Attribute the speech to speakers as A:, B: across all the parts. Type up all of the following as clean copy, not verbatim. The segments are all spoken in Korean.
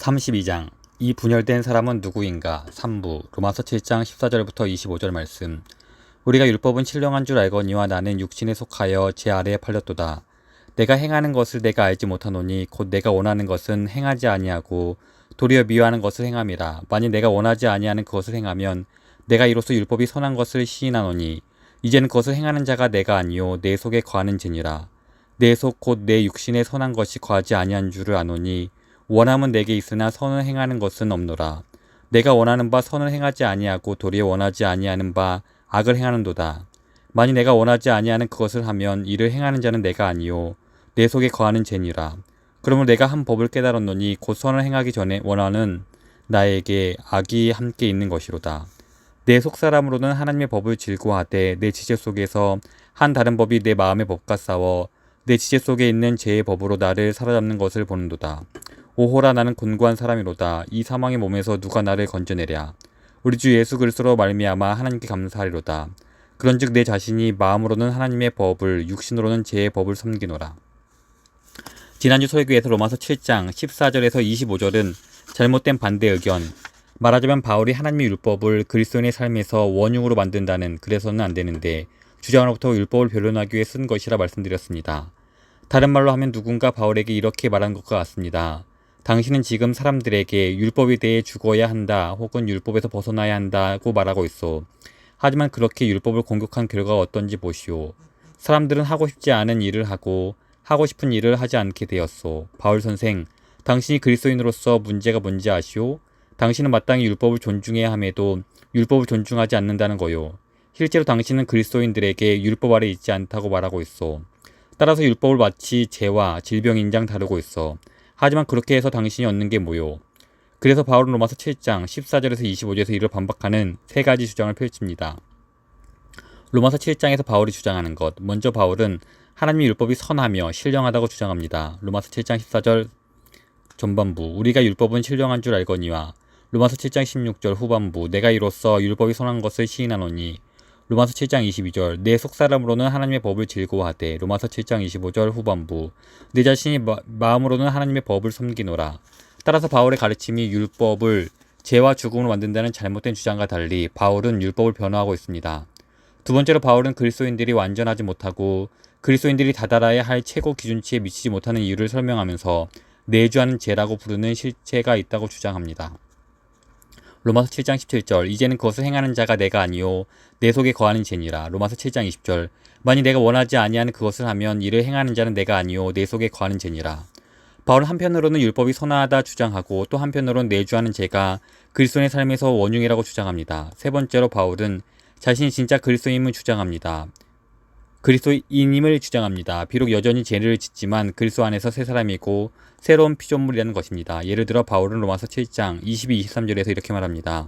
A: 32장 이 분열된 사람은 누구인가? 3부 로마서 7장 14절부터 25절 말씀. 우리가 율법은 신령한 줄 알거니와 나는 육신에 속하여 제 아래에 팔렸도다. 내가 행하는 것을 내가 알지 못하노니 곧 내가 원하는 것은 행하지 아니하고 도리어 미워하는 것을 행함이라. 만일 내가 원하지 아니하는 그것을 행하면 내가 이로써 율법이 선한 것을 시인하노니 이제는 그것을 행하는 자가 내가 아니요 내 속에 거하는 죄니라. 내 속 곧 내 육신에 선한 것이 거하지 아니한 줄을 아노니 원함은 내게 있으나 선을 행하는 것은 없노라. 내가 원하는 바 선을 행하지 아니하고 도리어 원하지 아니하는 바 악을 행하는도다. 만일 내가 원하지 아니하는 그것을 하면 이를 행하는 자는 내가 아니요 내 속에 거하는 죄니라. 그러므로 내가 한 법을 깨달았노니 곧 선을 행하기 전에 원하는 나에게 악이 함께 있는 것이로다. 내 속사람으로는 하나님의 법을 즐거워하되 내 지체 속에서 한 다른 법이 내 마음의 법과 싸워 내 지체 속에 있는 죄의 법으로 나를 사로잡는 것을 보는도다. 오호라 나는 곤고한 사람이로다. 이 사망의 몸에서 누가 나를 건져내랴. 우리 주 예수 그리스도로 말미암아 하나님께 감사하리로다. 그런즉 내 자신이 마음으로는 하나님의 법을 육신으로는 죄의 법을 섬기노라. 지난주 설교에서 로마서 7장 14절에서 25절은 잘못된 반대 의견, 말하자면 바울이 하나님의 율법을 그리스도인의 삶에서 원흉으로 만든다는, 그래서는 안 되는데 주장으로부터 율법을 변론하기 위해 쓴 것이라 말씀드렸습니다. 다른 말로 하면 누군가 바울에게 이렇게 말한 것과 같습니다. 당신은 지금 사람들에게 율법에 대해 죽어야 한다 혹은 율법에서 벗어나야 한다고 말하고 있어. 하지만 그렇게 율법을 공격한 결과가 어떤지 보시오. 사람들은 하고 싶지 않은 일을 하고 하고 싶은 일을 하지 않게 되었소. 바울 선생, 당신이 그리스도인으로서 문제가 뭔지 아시오? 당신은 마땅히 율법을 존중해야 함에도 율법을 존중하지 않는다는 거요. 실제로 당신은 그리스도인들에게 율법 아래 있지 않다고 말하고 있어. 따라서 율법을 마치 죄와 질병인장 다루고 있어. 하지만 그렇게 해서 당신이 얻는 게 뭐요? 그래서 바울은 로마서 7장 14절에서 25절에서 이를 반박하는 세 가지 주장을 펼칩니다. 로마서 7장에서 바울이 주장하는 것. 먼저 바울은 하나님의 율법이 선하며 신령하다고 주장합니다. 로마서 7장 14절 전반부 우리가 율법은 신령한 줄 알거니와 로마서 7장 16절 후반부 내가 이로써 율법이 선한 것을 시인하노니 로마서 7장 22절 내 속사람으로는 하나님의 법을 즐거워하되 로마서 7장 25절 후반부 내 자신이 마음으로는 하나님의 법을 섬기노라. 따라서 바울의 가르침이 율법을 죄와 죽음으로 만든다는 잘못된 주장과 달리 바울은 율법을 변호하고 있습니다. 두 번째로 바울은 그리스도인들이 완전하지 못하고 그리스도인들이 다달아야 할 최고 기준치에 미치지 못하는 이유를 설명하면서 내주하는 죄라고 부르는 실체가 있다고 주장합니다. 로마서 7장 17절 이제는 그것을 행하는 자가 내가 아니요 내 속에 거하는 죄니라. 로마서 7장 20절 만일 내가 원하지 아니하는 그것을 하면 이를 행하는 자는 내가 아니요 내 속에 거하는 죄니라. 바울은 한편으로는 율법이 선하다 주장하고 또 한편으로는 내주하는 죄가 그리스도인의 삶에서 원흉이라고 주장합니다. 세 번째로 바울은 자신이 진짜 그리스도인임을 주장합니다. 비록 여전히 죄를 짓지만 그리스도 안에서 새 사람이고 새로운 피조물이라는 것입니다. 예를 들어 바울은 로마서 7장 22, 23절에서 이렇게 말합니다.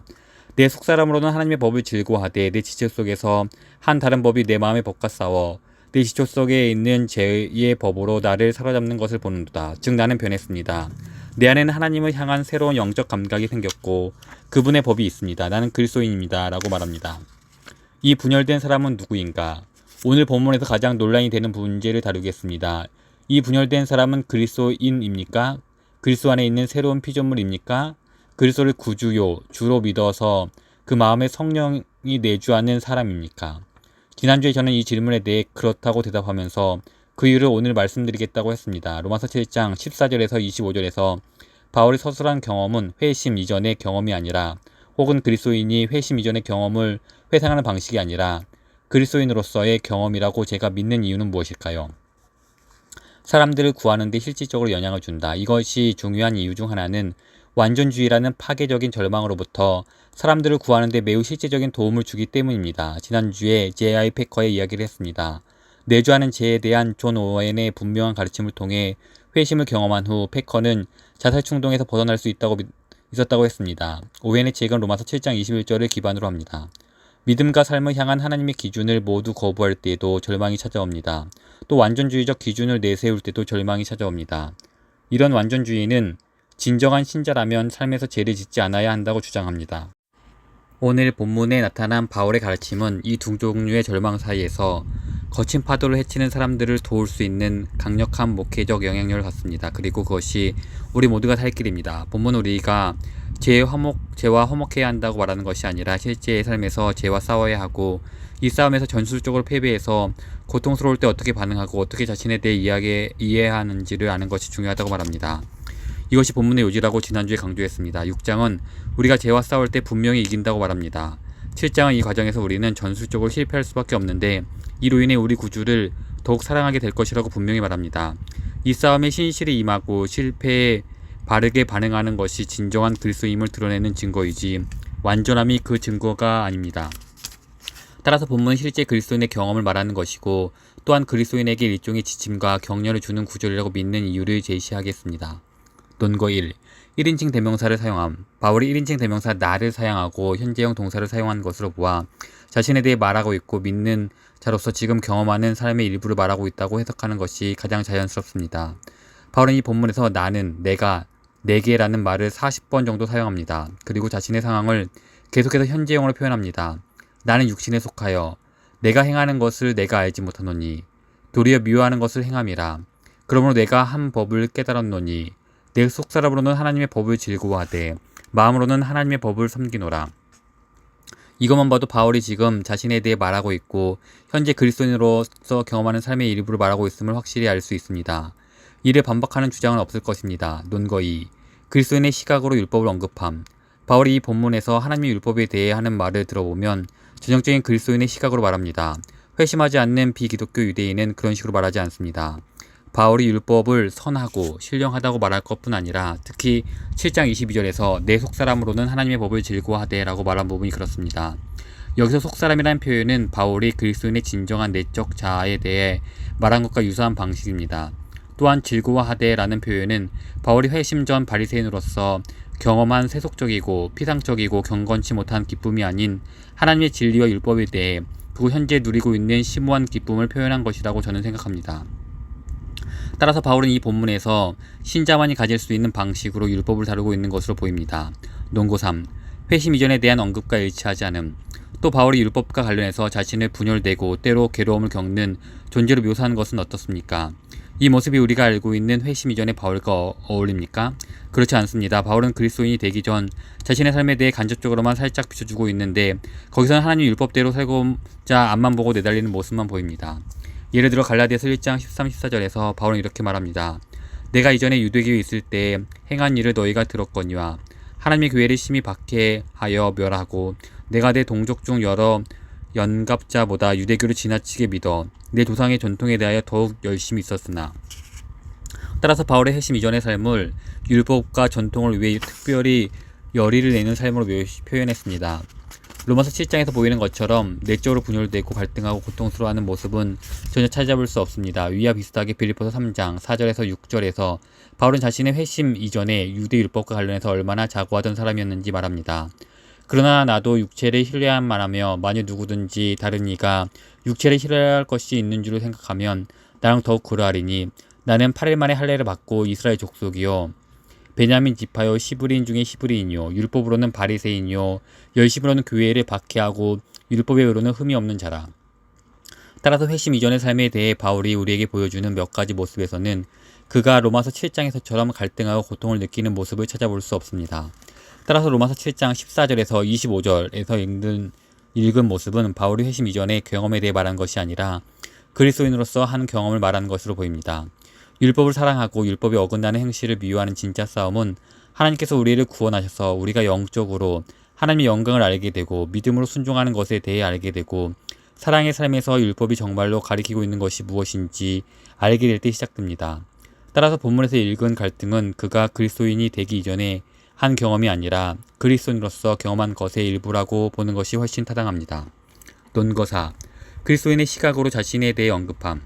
A: 내 속사람으로는 하나님의 법을 즐거워하되 내 지체 속에서 한 다른 법이 내 마음의 법과 싸워 내 지체 속에 있는 죄의 법으로 나를 사로잡는 것을 보는도다. 즉 나는 변했습니다. 내 안에는 하나님을 향한 새로운 영적 감각이 생겼고 그분의 법이 있습니다. 나는 그리스도인입니다. 라고 말합니다. 이 분열된 사람은 누구인가? 오늘 본문에서 가장 논란이 되는 문제를 다루겠습니다. 이 분열된 사람은 그리스도인입니까? 그리스도 안에 있는 새로운 피조물입니까? 그리스도를 구주요, 주로 믿어서 그 마음에 성령이 내주하는 사람입니까? 지난주에 저는 이 질문에 대해 그렇다고 대답하면서 그 이유를 오늘 말씀드리겠다고 했습니다. 로마서 7장 14절에서 25절에서 바울이 서술한 경험은 회심 이전의 경험이 아니라 혹은 그리스도인이 회심 이전의 경험을 회상하는 방식이 아니라 그리스도인으로서의 경험이라고 제가 믿는 이유는 무엇일까요? 사람들을 구하는 데 실질적으로 영향을 준다. 이것이 중요한 이유 중 하나는 완전주의라는 파괴적인 절망으로부터 사람들을 구하는 데 매우 실제적인 도움을 주기 때문입니다. 지난주에 J.I. 패커의 이야기를 했습니다. 내주하는 죄에 대한 존 오웬의 분명한 가르침을 통해 회심을 경험한 후 패커는 자살 충동에서 벗어날 수 있었다고 했습니다. 오웬의 책은 로마서 7장 21절을 기반으로 합니다. 믿음과 삶을 향한 하나님의 기준을 모두 거부할 때에도 절망이 찾아옵니다. 또 완전주의적 기준을 내세울 때도 절망이 찾아옵니다. 이런 완전주의는 진정한 신자라면 삶에서 죄를 짓지 않아야 한다고 주장합니다. 오늘 본문에 나타난 바울의 가르침은 이 두 종류의 절망 사이에서 거친 파도를 헤치는 사람들을 도울 수 있는 강력한 목회적 영향력을 갖습니다. 그리고 그것이 우리 모두가 살 길입니다. 본문은 우리가 죄와 화목해야 한다고 말하는 것이 아니라 실제의 삶에서 죄와 싸워야 하고 이 싸움에서 전술적으로 패배해서 고통스러울 때 어떻게 반응하고 어떻게 자신에 대해 이해하는지를 아는 것이 중요하다고 말합니다. 이것이 본문의 요지라고 지난주에 강조했습니다. 6장은 우리가 죄와 싸울 때 분명히 이긴다고 말합니다. 7장은 이 과정에서 우리는 전술적으로 실패할 수밖에 없는데 이로 인해 우리 구주를 더욱 사랑하게 될 것이라고 분명히 말합니다. 이 싸움에 신실히 임하고 실패에 바르게 반응하는 것이 진정한 그리스도임을 드러내는 증거이지 완전함이 그 증거가 아닙니다. 따라서 본문은 실제 그리스도인의 경험을 말하는 것이고 또한 그리스도인에게 일종의 지침과 격려를 주는 구절이라고 믿는 이유를 제시하겠습니다. 논거 1. 1인칭 대명사를 사용함. 바울이 1인칭 대명사 나를 사용하고 현재형 동사를 사용한 것으로 보아 자신에 대해 말하고 있고 믿는 자로서 지금 경험하는 삶의 일부를 말하고 있다고 해석하는 것이 가장 자연스럽습니다. 바울은 이 본문에서 나는, 내가, 내게라는 말을 40번 정도 사용합니다. 그리고 자신의 상황을 계속해서 현재형으로 표현합니다. 나는 육신에 속하여 내가 행하는 것을 내가 알지 못하노니 도리어 미워하는 것을 행함이라. 그러므로 내가 한 법을 깨달았노니 내 속사람으로는 하나님의 법을 즐거워하되 마음으로는 하나님의 법을 섬기노라. 이것만 봐도 바울이 지금 자신에 대해 말하고 있고 현재 그리스도인으로서 경험하는 삶의 일부를 말하고 있음을 확실히 알 수 있습니다. 이를 반박하는 주장은 없을 것입니다. 논거 2. 그리스도인의 시각으로 율법을 언급함. 바울이 이 본문에서 하나님의 율법에 대해 하는 말을 들어보면 전형적인 그리스도인의 시각으로 말합니다. 회심하지 않는 비기독교 유대인은 그런 식으로 말하지 않습니다. 바울이 율법을 선하고 신령하다고 말할 것뿐 아니라 특히 7장 22절에서 내 속사람으로는 하나님의 법을 즐거워하되 라고 말한 부분이 그렇습니다. 여기서 속사람이라는 표현은 바울이 그리스도인의 진정한 내적 자아에 대해 말한 것과 유사한 방식입니다. 또한 즐거워하되 라는 표현은 바울이 회심 전 바리새인으로서 경험한 세속적이고 피상적이고 경건치 못한 기쁨이 아닌 하나님의 진리와 율법에 대해 그리고 현재 누리고 있는 심오한 기쁨을 표현한 것이라고 저는 생각합니다. 따라서 바울은 이 본문에서 신자만이 가질 수 있는 방식으로 율법을 다루고 있는 것으로 보입니다. 논고 3. 회심 이전에 대한 언급과 일치하지 않음. 또 바울이 율법과 관련해서 자신을 분열되고 때로 괴로움을 겪는 존재로 묘사하는 것은 어떻습니까? 이 모습이 우리가 알고 있는 회심 이전의 바울과 어울립니까? 그렇지 않습니다. 바울은 그리스도인이 되기 전 자신의 삶에 대해 간접적으로만 살짝 비춰주고 있는데 거기서는 하나님 율법대로 살고자 앞만 보고 내달리는 모습만 보입니다. 예를 들어 갈라디아서 1장 13, 14절에서 바울은 이렇게 말합니다. 내가 이전에 유대교에 있을 때 행한 일을 너희가 들었거니와 하나님의 교회를 심히 박해하여 멸하고 내가 내 동족 중 여러 연갑자보다 유대교를 지나치게 믿어 내 조상의 전통에 대하여 더욱 열심히 있었으나. 따라서 바울의 회심 이전의 삶을 율법과 전통을 위해 특별히 열의를 내는 삶으로 표현했습니다. 로마서 7장에서 보이는 것처럼 내적으로 분열되고 갈등하고 고통스러워하는 모습은 전혀 찾아볼 수 없습니다. 위와 비슷하게 빌립보서 3장 4절에서 6절에서 바울은 자신의 회심 이전에 유대 율법과 관련해서 얼마나 자고하던 사람이었는지 말합니다. 그러나 나도 육체를 신뢰할만 하며 만일 누구든지 다른 이가 육체를 신뢰할 것이 있는 줄을 생각하면 나랑 더욱 그러하리니 나는 8일 만에 할례를 받고 이스라엘 족속이요 베냐민 지파요 시브리인 중에 시브리인이요 율법으로는 바리새인이요 열심으로는 교회를 박해하고 율법의 의로는 흠이 없는 자라. 따라서 회심 이전의 삶에 대해 바울이 우리에게 보여주는 몇 가지 모습에서는 그가 로마서 7장에서처럼 갈등하고 고통을 느끼는 모습을 찾아볼 수 없습니다. 따라서 로마서 7장 14절에서 25절에서 읽은 모습은 바울이 회심 이전의 경험에 대해 말한 것이 아니라 그리스도인으로서 한 경험을 말하는 것으로 보입니다. 율법을 사랑하고 율법에 어긋나는 행실을 미워하는 진짜 싸움은 하나님께서 우리를 구원하셔서 우리가 영적으로 하나님의 영광을 알게 되고 믿음으로 순종하는 것에 대해 알게 되고 사랑의 삶에서 율법이 정말로 가리키고 있는 것이 무엇인지 알게 될 때 시작됩니다. 따라서 본문에서 읽은 갈등은 그가 그리스도인이 되기 이전에 한 경험이 아니라 그리스도인으로서 경험한 것의 일부라고 보는 것이 훨씬 타당합니다. 논거 4. 그리스도인의 시각으로 자신에 대해 언급함.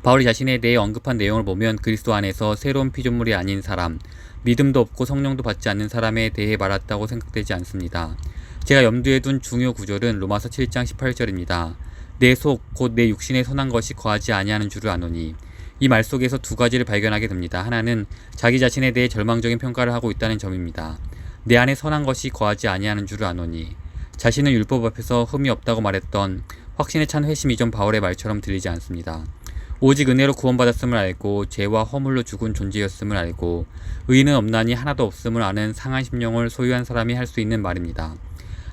A: 바울이 자신에 대해 언급한 내용을 보면 그리스도 안에서 새로운 피조물이 아닌 사람, 믿음도 없고 성령도 받지 않는 사람에 대해 말했다고 생각되지 않습니다. 제가 염두에 둔 중요 구절은 로마서 7장 18절입니다. 내 속, 곧 내 육신에 선한 것이 거하지 아니하는 줄을 아노니. 이 말 속에서 두 가지를 발견하게 됩니다. 하나는 자기 자신에 대해 절망적인 평가를 하고 있다는 점입니다. 내 안에 선한 것이 거하지 아니하는 줄을 아노니. 자신은 율법 앞에서 흠이 없다고 말했던 확신에 찬 회심이 좀 바울의 말처럼 들리지 않습니다. 오직 은혜로 구원받았음을 알고 죄와 허물로 죽은 존재였음을 알고 의인은 없나니 하나도 없음을 아는 상한 심령을 소유한 사람이 할 수 있는 말입니다.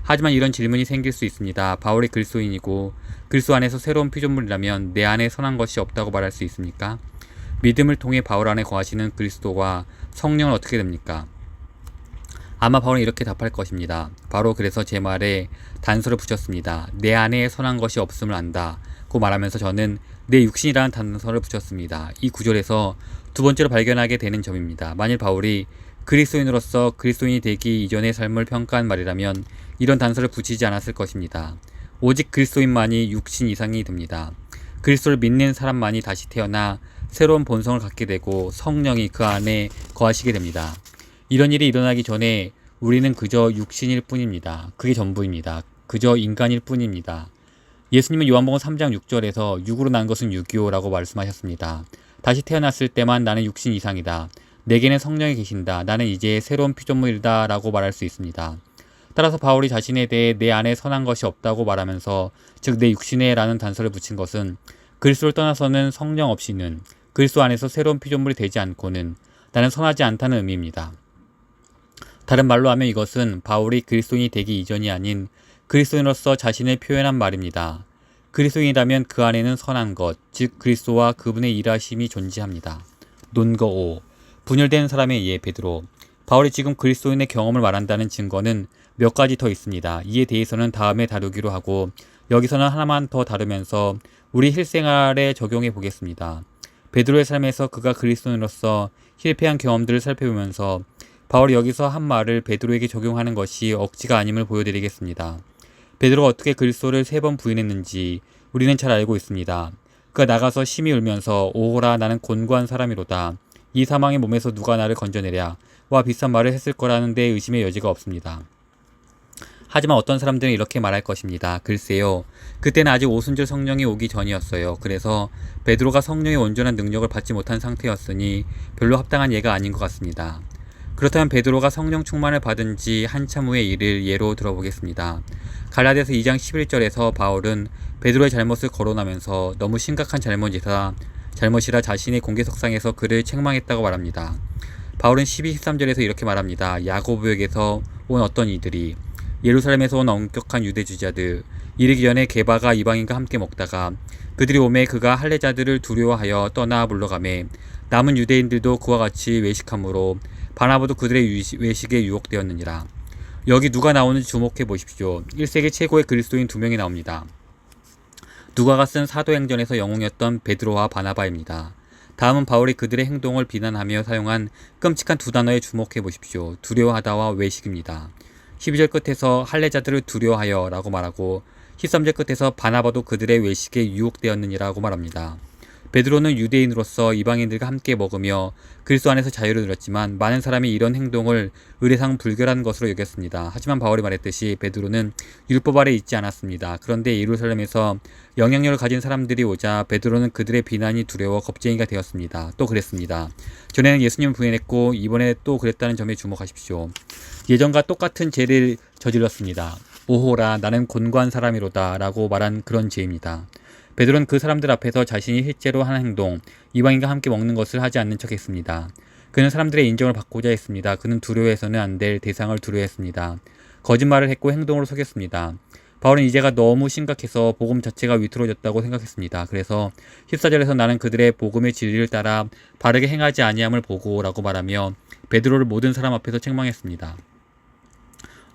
A: 하지만 이런 질문이 생길 수 있습니다. 바울이 그리스도인이고 그리스도 안에서 새로운 피조물이라면 내 안에 선한 것이 없다고 말할 수 있습니까? 믿음을 통해 바울 안에 거하시는 그리스도와 성령은 어떻게 됩니까? 아마 바울은 이렇게 답할 것입니다. 바로 그래서 제 말에 단서를 붙였습니다. 내 안에 선한 것이 없음을 안다고 말하면서 저는 내 육신이라는 단서를 붙였습니다. 이 구절에서 두 번째로 발견하게 되는 점입니다. 만일 바울이 그리스도인으로서 그리스도인이 되기 이전의 삶을 평가한 말이라면 이런 단서를 붙이지 않았을 것입니다. 오직 그리스도인만이 육신 이상이 됩니다. 그리스도를 믿는 사람만이 다시 태어나 새로운 본성을 갖게 되고 성령이 그 안에 거하시게 됩니다. 이런 일이 일어나기 전에 우리는 그저 육신일 뿐입니다. 그게 전부입니다. 그저 인간일 뿐입니다. 예수님은 요한복음 3장 6절에서 육으로 난 것은 육이요라고 말씀하셨습니다. 다시 태어났을 때만 나는 육신 이상이다. 내게는 성령이 계신다. 나는 이제 새로운 피조물이다 라고 말할 수 있습니다. 따라서 바울이 자신에 대해 내 안에 선한 것이 없다고 말하면서 즉 내 육신에 라는 단서를 붙인 것은 그리스도를 떠나서는 성령 없이는 그리스도 안에서 새로운 피조물이 되지 않고는 나는 선하지 않다는 의미입니다. 다른 말로 하면 이것은 바울이 그리스도인이 되기 이전이 아닌 그리스도인으로서 자신을 표현한 말입니다. 그리스도인이라면 그 안에는 선한 것, 즉 그리스도와 그분의 일하심이 존재합니다. 논거 5. 분열된 사람에 의해 베드로. 바울이 지금 그리스도인의 경험을 말한다는 증거는 몇 가지 더 있습니다. 이에 대해서는 다음에 다루기로 하고 여기서는 하나만 더 다루면서 우리 실생활에 적용해 보겠습니다. 베드로의 삶에서 그가 그리스도인으로서 실패한 경험들을 살펴보면서 바울이 여기서 한 말을 베드로에게 적용하는 것이 억지가 아님을 보여드리겠습니다. 베드로가 어떻게 그리스도를 3번 부인했는지 우리는 잘 알고 있습니다. 그가 나가서 심히 울면서 오호라 나는 곤고한 사람이로다. 이 사망의 몸에서 누가 나를 건져내랴 와 비슷한 말을 했을 거라는 데 의심의 여지가 없습니다. 하지만 어떤 사람들은 이렇게 말할 것입니다. 글쎄요. 그때는 아직 오순절 성령이 오기 전이었어요. 그래서 베드로가 성령의 온전한 능력을 받지 못한 상태였으니 별로 합당한 예가 아닌 것 같습니다. 그렇다면 베드로가 성령 충만을 받은 지 한참 후의 일을 예로 들어보겠습니다. 갈라디아서 2장 11절에서 바울은 베드로의 잘못을 거론하면서 너무 심각한 잘못이라 자신의 공개석상에서 그를 책망했다고 말합니다. 바울은 12, 13절에서 이렇게 말합니다. 야고보에게서 온 어떤 이들이 예루살렘에서 온 엄격한 유대주의자들 이르기 전에 게바가 이방인과 함께 먹다가 그들이 오매 그가 할례자들을 두려워하여 떠나 물러가매 남은 유대인들도 그와 같이 외식함으로 바나바도 그들의 외식에 유혹되었느니라. 여기 누가 나오는지 주목해 보십시오. 1세기 최고의 그리스도인 2명이 나옵니다. 누가가 쓴 사도행전에서 영웅이었던 베드로와 바나바입니다. 다음은 바울이 그들의 행동을 비난하며 사용한 끔찍한 2단어에 주목해 보십시오. 두려워하다와 외식입니다. 12절 끝에서 할례자들을 두려워하여 라고 말하고 13절 끝에서 바나바도 그들의 외식에 유혹되었느니라고 말합니다. 베드로는 유대인으로서 이방인들과 함께 먹으며 그리스도 안에서 자유를 누렸지만 많은 사람이 이런 행동을 의례상 불결한 것으로 여겼습니다. 하지만 바울이 말했듯이 베드로는 율법 아래 있지 않았습니다. 그런데 예루살렘에서 영향력을 가진 사람들이 오자 베드로는 그들의 비난이 두려워 겁쟁이가 되었습니다. 또 그랬습니다. 전에는 예수님을 부인했고 이번에 또 그랬다는 점에 주목하십시오. 예전과 똑같은 죄를 저질렀습니다. 오호라 나는 곤고한 사람이로다 라고 말한 그런 죄입니다. 베드로는 그 사람들 앞에서 자신이 실제로 한 행동, 이방인과 함께 먹는 것을 하지 않는 척했습니다. 그는 사람들의 인정을 받고자 했습니다. 그는 두려워해서는 안 될 대상을 두려워했습니다. 거짓말을 했고 행동으로 속였습니다. 바울은 이 죄가 너무 심각해서 복음 자체가 위태로워졌다고 생각했습니다. 그래서 14절에서 나는 그들의 복음의 진리를 따라 바르게 행하지 아니함을 보고 라고 말하며 베드로를 모든 사람 앞에서 책망했습니다.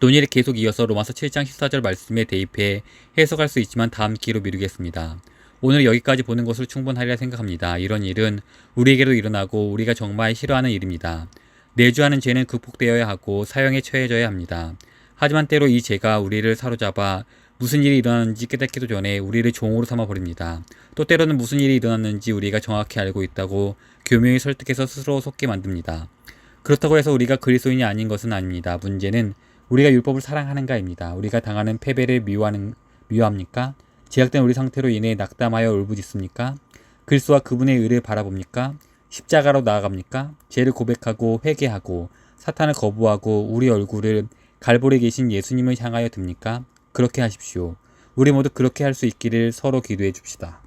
A: 논의를 계속 이어서 로마서 7장 14절 말씀에 대입해 해석할 수 있지만 다음 기회로 미루겠습니다. 오늘 여기까지 보는 것으로 충분하리라 생각합니다. 이런 일은 우리에게도 일어나고 우리가 정말 싫어하는 일입니다. 내주하는 죄는 극복되어야 하고 사형에 처해져야 합니다. 하지만 때로 이 죄가 우리를 사로잡아 무슨 일이 일어났는지 깨닫기도 전에 우리를 종으로 삼아버립니다. 또 때로는 무슨 일이 일어났는지 우리가 정확히 알고 있다고 교묘히 설득해서 스스로 속게 만듭니다. 그렇다고 해서 우리가 그리스도인이 아닌 것은 아닙니다. 문제는 우리가 율법을 사랑하는가입니다. 우리가 당하는 패배를 미워합니까? 제약된 우리 상태로 인해 낙담하여 울부짖습니까? 그리스도와 그분의 의를 바라봅니까? 십자가로 나아갑니까? 죄를 고백하고 회개하고 사탄을 거부하고 우리 얼굴을 갈보리에 계신 예수님을 향하여 듭니까? 그렇게 하십시오. 우리 모두 그렇게 할 수 있기를 서로 기도해 줍시다.